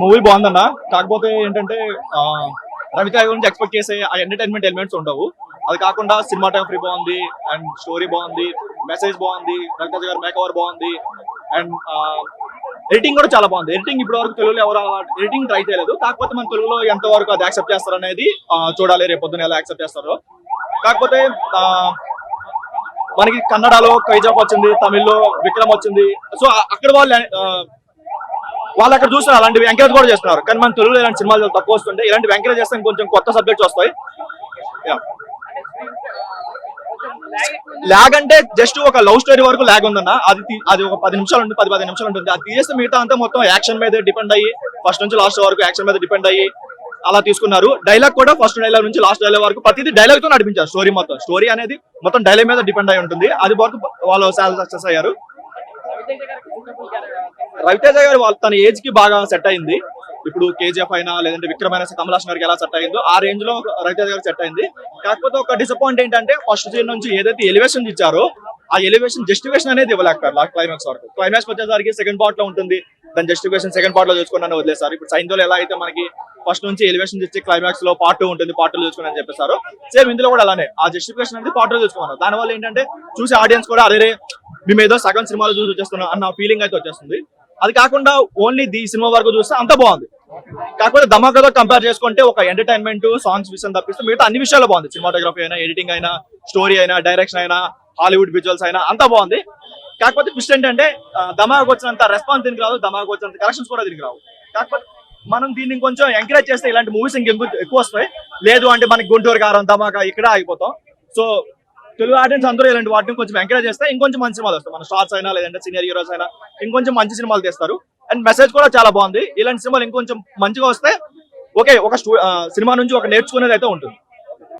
Movie బాగుందన్న. కాకపోతే ఏంటంటే రవితేజ గురించి ఎక్స్పెక్ట్ చేసే ఆ ఎంటర్టైన్మెంట్ ఎలిమెంట్స్ ఉండవు. అది కాకుండా సినిమాటోగ్రఫీ బాగుంది అండ్ స్టోరీ బాగుంది, మెసేజ్ బాగుంది, రవితేజ గారి మేకవర్ బాగుంది అండ్ ఎడిటింగ్ కూడా చాలా బాగుంది. ఎడిటింగ్ ఇప్పటి వరకు తెలుగులో ఎవరు ఎడిటింగ్ ట్రై చేయలేదు. కాకపోతే మన తెలుగులో ఎంత వరకు అది యాక్సెప్ట్ చేస్తారు అనేది చూడాలి, రేపు పొద్దున ఎలా యాక్సెప్ట్ చేస్తారో. కాకపోతే మనకి కన్నడలో కైజాప్ వచ్చింది, తమిళ్లో విక్రమ్ వచ్చింది. సో అక్కడ వాళ్ళు అక్కడ చూస్తారు అలాంటివి ఎంకరేజ్ కూడా చేస్తున్నారు. కానీ మన తెలుగులో ఇలాంటి సినిమాలు తక్కువ వస్తుంటే ఇలాంటివి ఎంకరేజ్ చేస్తే కొంచెం కొత్త సబ్జెక్ట్స్ వస్తాయి. లాగ్ అంటే జస్ట్ ఒక లవ్ స్టోరీ వరకు లాగ్ ఉందన్న. అది ఒక 10 నిమిషాలు ఉంటుంది, 10-15 నిమిషాలు ఉంటుంది. అది తీస్తే మిగతా అంతా మొత్తం యాక్షన్ మీద డిపెండ్ అయ్యి ఫస్ట్ నుంచి లాస్ట్ వరకు యాక్షన్ మీద డిపెండ్ అయ్యి అలా తీసుకున్నారు. డైలాగ్ కూడా ఫస్ట్ డైలాగ్ నుంచి లాస్ట్ డైలాగ్ వరకు ప్రతిదీ డైలాగ్ తో నడిపించారు. స్టోరీ అనేది మొత్తం డైలాగ్ మీద డిపెండ్ అయి ఉంటుంది. అది వరకు వాళ్ళు చాలా సక్సెస్ అయ్యారు. రవితేజ గారు తన ఏజ్ కి బాగా సెట్ అయింది. ఇప్పుడు కేజీఎఫ్ అయినా లేదంటే విక్రమ్ అయినా కమల్ హాసన్ గారికి ఎలా సెట్ అయిందో ఆ రేంజ్ లో రవితేజ గారికి సెట్ అయింది. కాకపోతే ఒక డిసప్పాయింట్ ఏంటంటే ఫస్ట్ సీన్ నుంచి ఏదైతే ఎలివేషన్ ఇచ్చారో ఆ ఎలివేషన్ జస్టిఫికేషన్ అనేది ఇవ్వలేకపోయారు లాస్ట్ క్లైమాక్స్ వరకు. క్లైమాక్స్ వచ్చేసరికి సెకండ్ పార్ట్ లో ఉంటుంది, దాని జస్టిఫికేషన్ సెకండ్ పార్ట్ లో చూసుకున్నాను వదిలేసారు. ఇప్పుడు సైన్లో ఎలా అయితే మనకి ఫస్ట్ నుంచి ఎలివేషన్ ఇచ్చి క్లైమాక్స్ లో పార్ట్ 2 ఉంటుంది, పార్ట్ 2 చూసుకుని చెప్పేసారు. సేమ్ ఇందులో కూడా అలానే ఆ జస్టిఫికేషన్ అనేది పార్ట్ 2 చూసుకున్నారు. దానివల్ల ఏంటంటే చూసే ఆడియన్స్ కూడా అరే మేము ఏదో సగం సినిమాలు చూసి వచ్చేస్తున్నాం అన్న ఫీలింగ్ అయితే వచ్చేస్తుంది. అది కాకుండా ఓన్లీ ది సినిమా వరకు చూస్తే అంత బాగుంది. కాకపోతే ధమాకాతో కంపేర్ చేసుకుంటే ఒక ఎంటర్టైన్మెంట్ సాంగ్స్ విషయం తప్పిస్తే మిగతా అన్ని విషయాలు బాగుంది. సినిమాటోగ్రఫీ అయినా, ఎడిటింగ్ అయినా, స్టోరీ అయినా, డైరెక్షన్ అయినా, హాలీవుడ్ విజువల్స్ అయినా అంతా బాగుంది. కాకపోతే ట్విస్ట్ ఏంటంటే ధమాకు వచ్చినంత రెస్పాన్స్ దీనికి రాదు, ధమాకు వచ్చినంత కలెక్షన్స్ కూడా దీనికి రావు. కాకపోతే మనం దీన్ని కొంచెం ఎంకరేజ్ చేస్తే ఇలాంటి మూవీస్ ఎక్కువ వస్తాయి. లేదు అంటే మనకి గుంటూరు కారం, ధమాకా ఇక్కడ ఆగిపోతాం. సో తెలుగు ఆడియన్స్ అందరూ ఇలాంటి వాటిని కొంచెం ఎంకరేజ్ చేస్తే ఇంకొంచెం మంచి సినిమాలు వస్తాయి. మన స్టార్స్ అయినా లేదంటే సీనియర్ హీరోస్ అయినా ఇంకొంచెం మంచి సినిమాలు తీస్తారు. అండ్ మెసేజ్ కూడా చాలా బాగుంది. ఇలాంటి సినిమాలు ఇంకొంచెం మంచిగా వస్తే ఓకే, ఒక సినిమా నుంచి ఒక నేర్చుకునేది అయితే ఉంటుంది.